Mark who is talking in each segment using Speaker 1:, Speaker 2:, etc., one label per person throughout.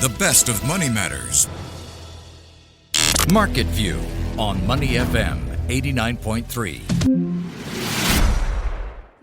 Speaker 1: the best of Money Matters.
Speaker 2: Market View on Money FM 89.3.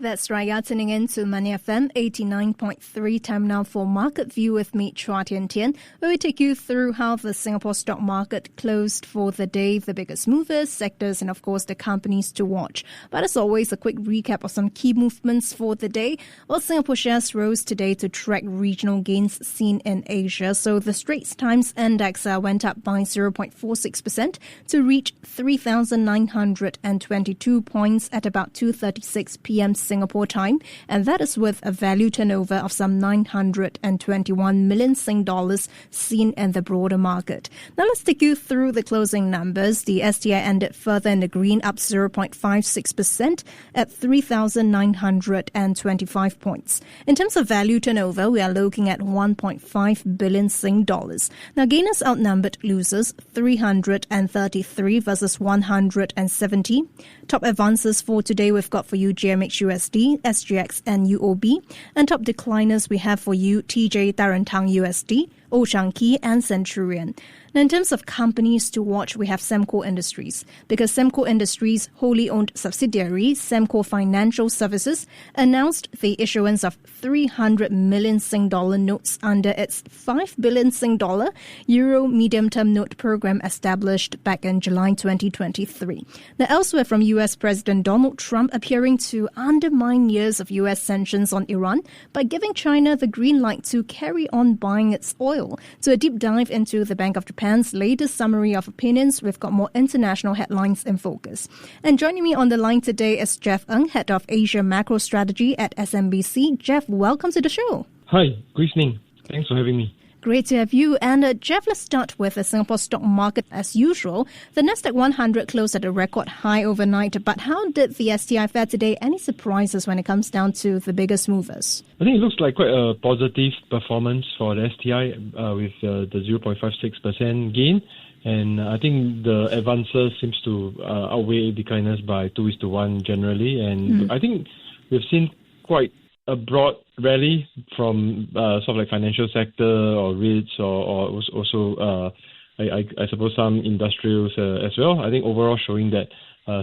Speaker 3: That's right, you're tuning in to Money FM 89.3. Time now for Market View with me, Chua Tian Tian, where we take you through how the Singapore stock market closed for the day, the biggest movers, sectors, and of course the companies to watch. But as always, a quick recap of some key movements for the day. Well, Singapore shares rose today to track regional gains seen in Asia. So the Straits Times Index went up by 0.46% to reach 3,922 points at about 2:36 p.m. Singapore time, and that is with a value turnover of some 921 million Sing dollars seen in the broader market. Now let's take you through the closing numbers. The STI ended further in the green, up 0.56% at 3,925 points. In terms of value turnover, we are looking at 1.5 billion Sing dollars. Now gainers outnumbered losers, 333 versus 170. Top advances for today we've got for you GMH USD, SGX and UOB. And top decliners we have for you TJ Tarrantang USD, Ocean Key and Centurion. Now, in terms of companies to watch, we have Sembcorp Industries, because Sembcorp Industries' wholly owned subsidiary, Sembcorp Financial Services, announced the issuance of 300 million Sing dollar notes under its 5 billion Sing dollar Euro medium-term note program established back in July 2023. Now, elsewhere from US President Donald Trump appearing to undermine years of US sanctions on Iran by giving China the green light to carry on buying its oil. So a deep dive into the Bank of Japan's latest summary of opinions, we've got more international headlines in focus. And joining me on the line today is Jeff Ng, Head of Asia Macro Strategy at SMBC. Jeff, welcome to the show.
Speaker 4: Hi, good evening. Thanks for having me.
Speaker 3: Great to have you. And Jeff, let's start with the Singapore stock market as usual. The Nasdaq 100 closed at a record high overnight, but how did the STI fare today? Any surprises when it comes down to the biggest movers?
Speaker 4: I think it looks like quite a positive performance for the STI with the 0.56% gain. And I think the advances seems to outweigh decliners by 2:1 generally. And I think we've seen quite a broad rally from sort of like financial sector or REITs or also I suppose some industrials as well. I think overall showing that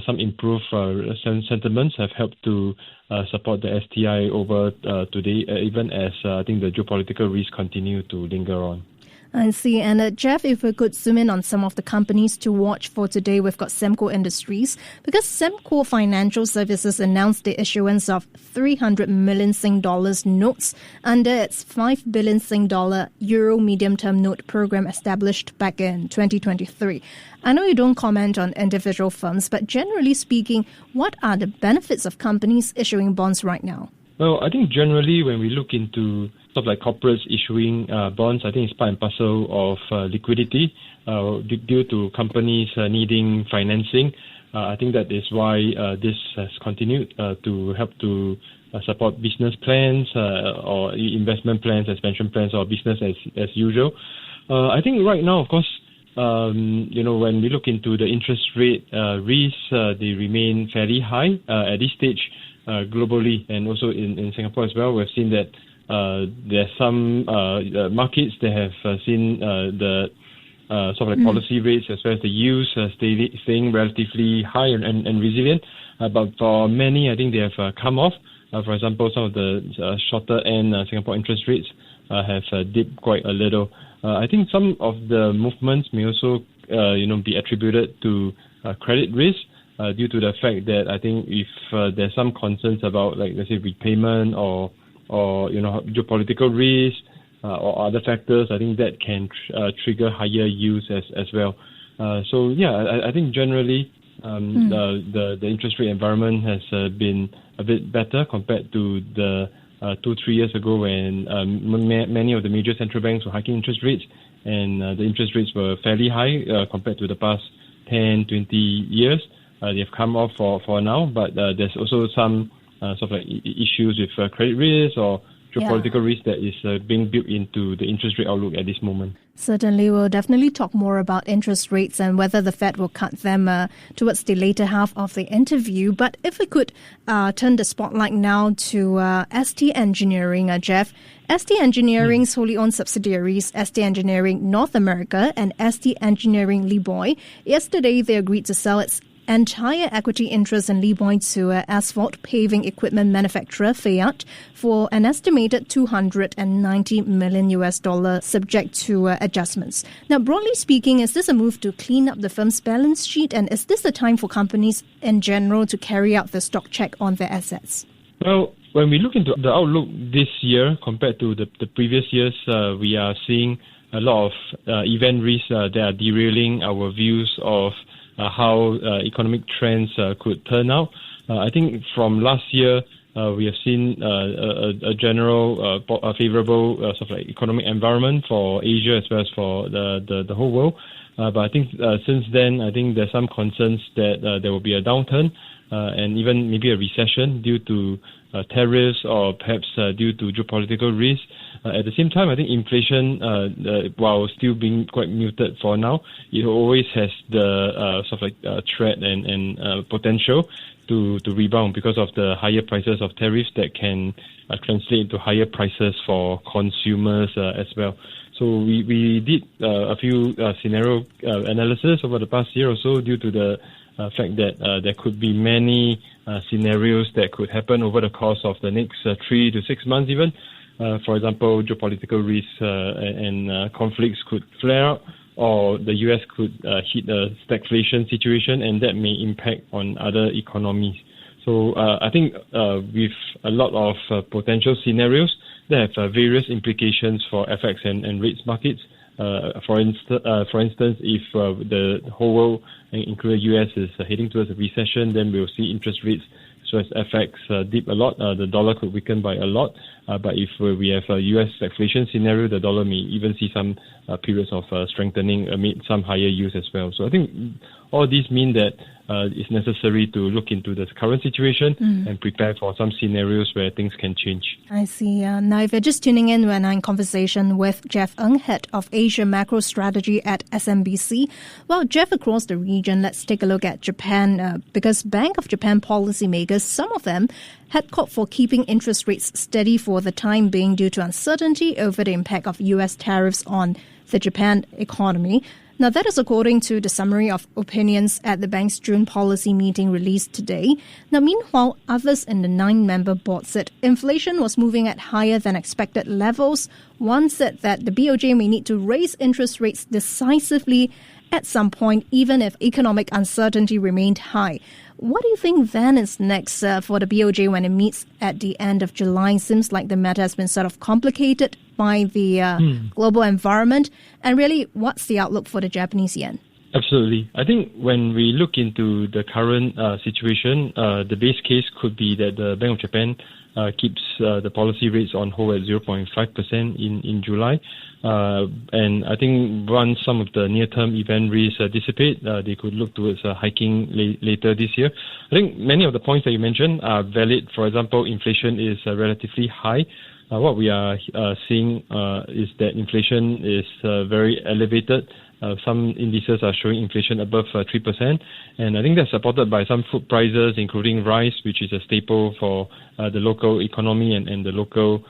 Speaker 4: some improved sentiments have helped to support the STI over today, even as I think the geopolitical risks continue to linger on.
Speaker 3: I see. And Jeff, if we could zoom in on some of the companies to watch for today, we've got Sembcorp Industries, because Sembcorp Financial Services announced the issuance of 300 million Sing dollars notes under its 5 billion Sing dollar Euro medium-term note program established back in 2023. I know you don't comment on individual firms, but generally speaking, what are the benefits of companies issuing bonds right now?
Speaker 4: Well, I think generally when we look into sort of like corporates issuing bonds, I think it's part and parcel of liquidity due to companies needing financing. I think that is why this has continued to help to support business plans or investment plans, expansion plans, or business as usual. I think right now, of course, when we look into the interest rate risks, they remain fairly high at this stage. Globally and also in Singapore as well, we've seen that there are some markets that have seen the sort of like policy rates as well as the yields staying relatively high and resilient. But for many, I think they have come off. For example, some of the shorter end Singapore interest rates have dipped quite a little. I think some of the movements may also be attributed to credit risk. Due to the fact that I think if there's some concerns about, like, let's say, repayment or geopolitical risk or other factors, I think that can trigger higher yields as well. I think generally the interest rate environment has been a bit better compared to the 2-3 years ago when many of the major central banks were hiking interest rates, and the interest rates were fairly high compared to the past 10-20 years. They've come off for now, but there's also some sort of like issues with credit risk or geopolitical risk that is being built into the interest rate outlook at this moment.
Speaker 3: Certainly, we'll definitely talk more about interest rates and whether the Fed will cut them towards the later half of the interview. But if we could turn the spotlight now to ST Engineering, Jeff. ST Engineering's wholly owned subsidiaries, ST Engineering North America and ST Engineering Liboy, yesterday they agreed to sell its entire equity interest in Liboy to asphalt paving equipment manufacturer Fiat for an estimated $290 million subject to adjustments. Now, broadly speaking, is this a move to clean up the firm's balance sheet, and is this the time for companies in general to carry out the stock check on their assets?
Speaker 4: Well, when we look into the outlook this year compared to the previous years, we are seeing a lot of event risks that are derailing our views of how economic trends could turn out. I think from last year, we have seen a general favorable sort of like economic environment for Asia as well as for the whole world. But I think since then, I think there's some concerns that there will be a downturn and even maybe a recession due to tariffs or perhaps due to geopolitical risks. At the same time, I think inflation, while still being quite muted for now, it always has the sort of like threat and potential to rebound because of the higher prices of tariffs that can translate into higher prices for consumers as well. So we did a few scenario analysis over the past year or so due to the fact that there could be many scenarios that could happen over the course of the next 3 to 6 months even. For example, geopolitical risks and conflicts could flare up, or the US could hit a stagflation situation, and that may impact on other economies. So I think with a lot of potential scenarios that have various implications for FX and rates markets. For instance, if the whole world, including the US, is heading towards a recession, then we'll see interest rates as well as FX dip a lot. The dollar could weaken by a lot. But if we have a US stagflation scenario, the dollar may even see some periods of strengthening amid some higher yields as well. So I think all these mean that it's necessary to look into the current situation and prepare for some scenarios where things can change.
Speaker 3: I see. Now, if you're just tuning in, we're now in conversation with Jeff Ng, head of Asia Macro Strategy at SMBC. Well, Jeff, across the region, let's take a look at Japan because Bank of Japan policymakers, some of them had called for keeping interest rates steady for the time being due to uncertainty over the impact of U.S. tariffs on the Japan economy. Now, that is according to the summary of opinions at the bank's June policy meeting released today. Now, meanwhile, others in the 9-member board said inflation was moving at higher than expected levels. One said that the BOJ may need to raise interest rates decisively at some point, even if economic uncertainty remained high. What do you think then is next for the BOJ when it meets at the end of July? Seems like the matter has been sort of complicated by the global environment. And really, what's the outlook for the Japanese yen?
Speaker 4: Absolutely. I think when we look into the current situation, the base case could be that the Bank of Japan keeps the policy rates on hold at 0.5% in July. And I think once some of the near-term event risks dissipate, they could look towards hiking later this year. I think many of the points that you mentioned are valid. For example, inflation is relatively high. What we are seeing is that inflation is very elevated. Some indices are showing inflation above 3%, and I think that's supported by some food prices, including rice, which is a staple for the local economy and the local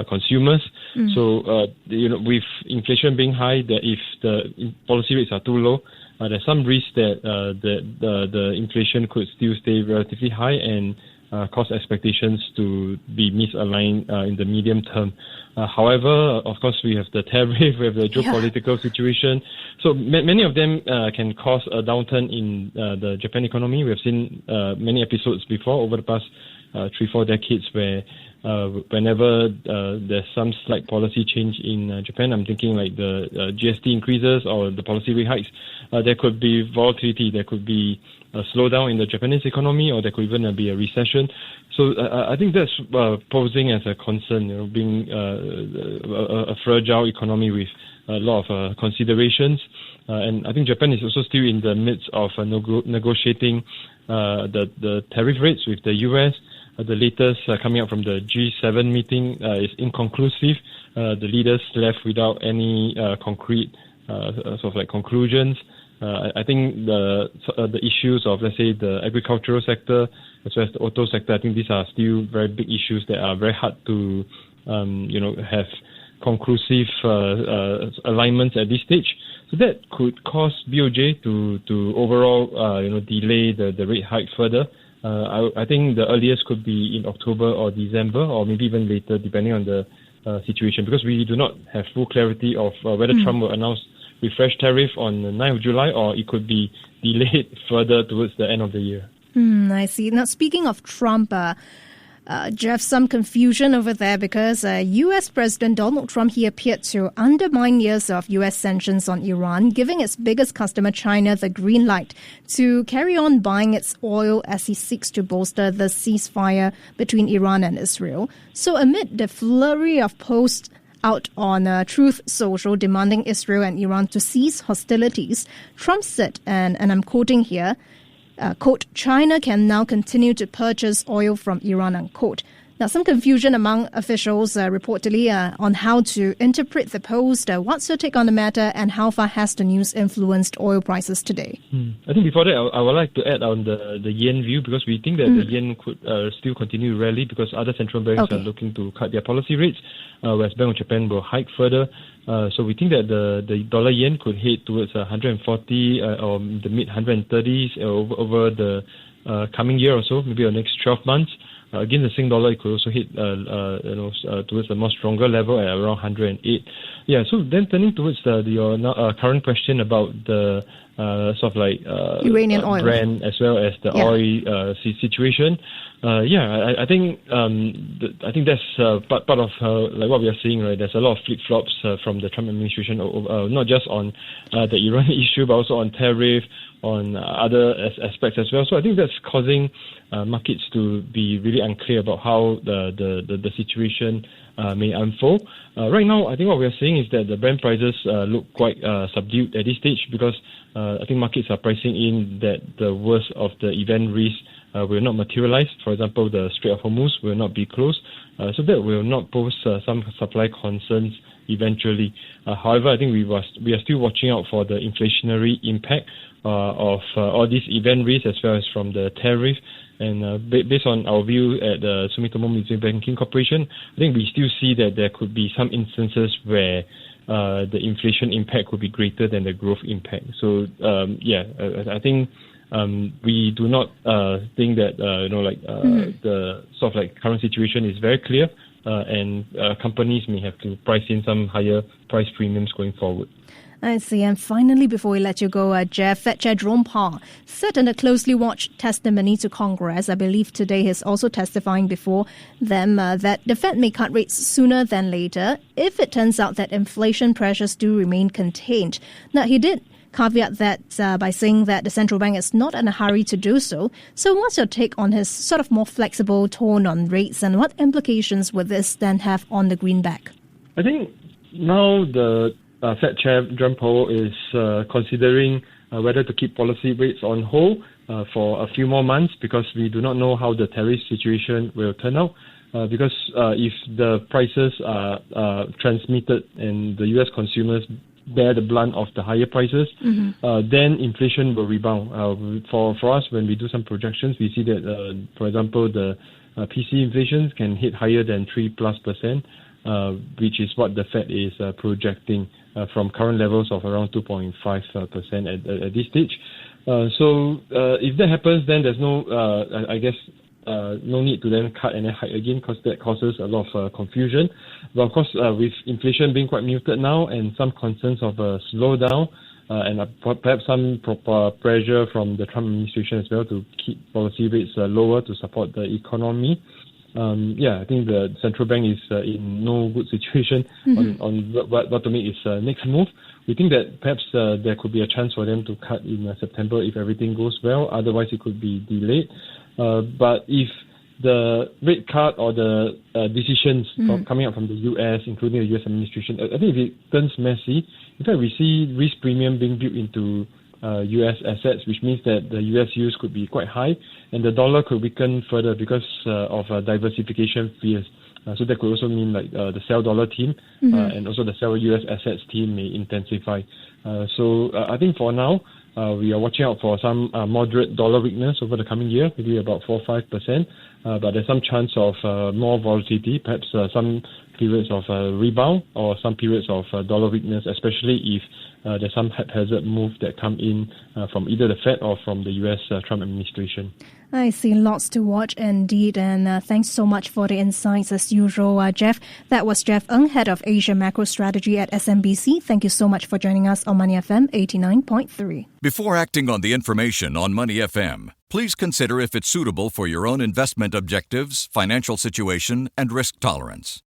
Speaker 4: consumers. So, with inflation being high, that if the policy rates are too low, there's some risk that the inflation could still stay relatively high and cause expectations to be misaligned in the medium term. However, of course, we have the tariff, we have the geopolitical situation. So many of them can cause a downturn in the Japan economy. We have seen many episodes before over the past 3-4 decades where whenever there's some slight policy change in Japan, I'm thinking like the GST increases or the policy rate hikes, there could be volatility, there could be a slowdown in the Japanese economy, or there could even be a recession. So I think that's posing as a concern, being a fragile economy with a lot of considerations. And I think Japan is also still in the midst of negotiating the tariff rates with the US. The latest coming out from the G7 meeting is inconclusive. The leaders left without any concrete conclusions. I think the issues of, let's say, the agricultural sector as well as the auto sector, I think these are still very big issues that are very hard to, have conclusive alignments at this stage. So that could cause BOJ to overall, delay the rate hike further. I think the earliest could be in October or December, or maybe even later, depending on the situation, because we do not have full clarity of whether Trump will announce refresh tariff on the 9th of July, or it could be delayed further towards the end of the year.
Speaker 3: I see. Now, speaking of Trump, Jeff, some confusion over there because U.S. President Donald Trump, he appeared to undermine years of U.S. sanctions on Iran, giving its biggest customer, China, the green light to carry on buying its oil as he seeks to bolster the ceasefire between Iran and Israel. So amid the flurry of posts out on Truth Social demanding Israel and Iran to cease hostilities, Trump said, and I'm quoting here, quote, China can now continue to purchase oil from Iran, unquote. Now, some confusion among officials reportedly on how to interpret the post. What's your take on the matter, and how far has the news influenced oil prices today?
Speaker 4: I think before that, I would like to add on the yen view, because we think that the yen could still continue to rally because other central banks are looking to cut their policy rates, whereas Bank of Japan will hike further. So we think that the dollar yen could head towards 140 or the mid 130s over the coming year or so, maybe the next 12 months. Again, the Sing dollar, it could also hit towards a more stronger level at around 108. Yeah. So then turning towards your current question about the
Speaker 3: Iranian oil,
Speaker 4: Brent as well as the oil situation. I think that's part of what we are seeing, right? There's a lot of flip-flops from the Trump administration, not just on the Iran issue, but also on tariff, on other aspects as well. So I think that's causing markets to be really unclear about how the situation may unfold. Right now, I think what we are seeing is that the Brent prices look quite subdued at this stage, because I think markets are pricing in that the worst of the event risk will not materialize. For example, the Strait of Hormuz will not be closed, so that will not pose some supply concerns eventually. However, I think we are still watching out for the inflationary impact of all these event risks as well as from the tariff. And based on our view at the Sumitomo Mitsui Banking Corporation, I think we still see that there could be some instances where the inflation impact could be greater than the growth impact. So I think we do not think that the sort of current situation is very clear, and companies may have to price in some higher price premiums going forward.
Speaker 3: I see. And finally, before we let you go, Jeff, Fed Chair Jerome Powel said in a closely watched testimony to Congress, I believe today he's also testifying before them, that the Fed may cut rates sooner than later if it turns out that inflation pressures do remain contained. Now, he did caveat that by saying that the central bank is not in a hurry to do so. So what's your take on his sort of more flexible tone on rates, and what implications would this then have on the greenback?
Speaker 4: I think now the Fed Chair Jerome Powell is considering whether to keep policy rates on hold for a few more months, because we do not know how the tariff situation will turn out. Because if the prices are transmitted and the U.S. consumers bear the brunt of the higher prices, then inflation will rebound. For us, when we do some projections, we see that, for example, the PC inflation can hit higher than 3+%, which is what the Fed is projecting from current levels of around 2.5% at this stage. So if that happens, then there's no need to then cut and then hike again, because that causes a lot of confusion. But of course, with inflation being quite muted now and some concerns of a slowdown and perhaps some pressure from the Trump administration as well to keep policy rates lower to support the economy, I think the central bank is in no good situation on what to make its next move. We think that perhaps there could be a chance for them to cut in September if everything goes well. Otherwise, it could be delayed. But if the rate cut or the decisions coming out from the U.S., including the U.S. administration, I think if it turns messy, in fact, we see risk premium being built into U.S. assets, which means that the U.S. yields could be quite high, and the dollar could weaken further because of diversification fears. So that could also mean like the sell dollar theme and also the sell U.S. assets theme may intensify. So I think for now, we are watching out for some moderate dollar weakness over the coming year, maybe about 4 or 5%. But there's some chance of more volatility, perhaps some periods of rebound or some periods of dollar weakness, especially if there's some haphazard move that come in from either the Fed or from the U.S. Trump administration.
Speaker 3: I see lots to watch indeed, and thanks so much for the insights as usual, Jeff. That was Jeff Ng, Head of Asia Macro Strategy at SMBC. Thank you so much for joining us on Money FM 89.3.
Speaker 2: Before acting on the information on Money FM, please consider if it's suitable for your own investment objectives, financial situation, and risk tolerance.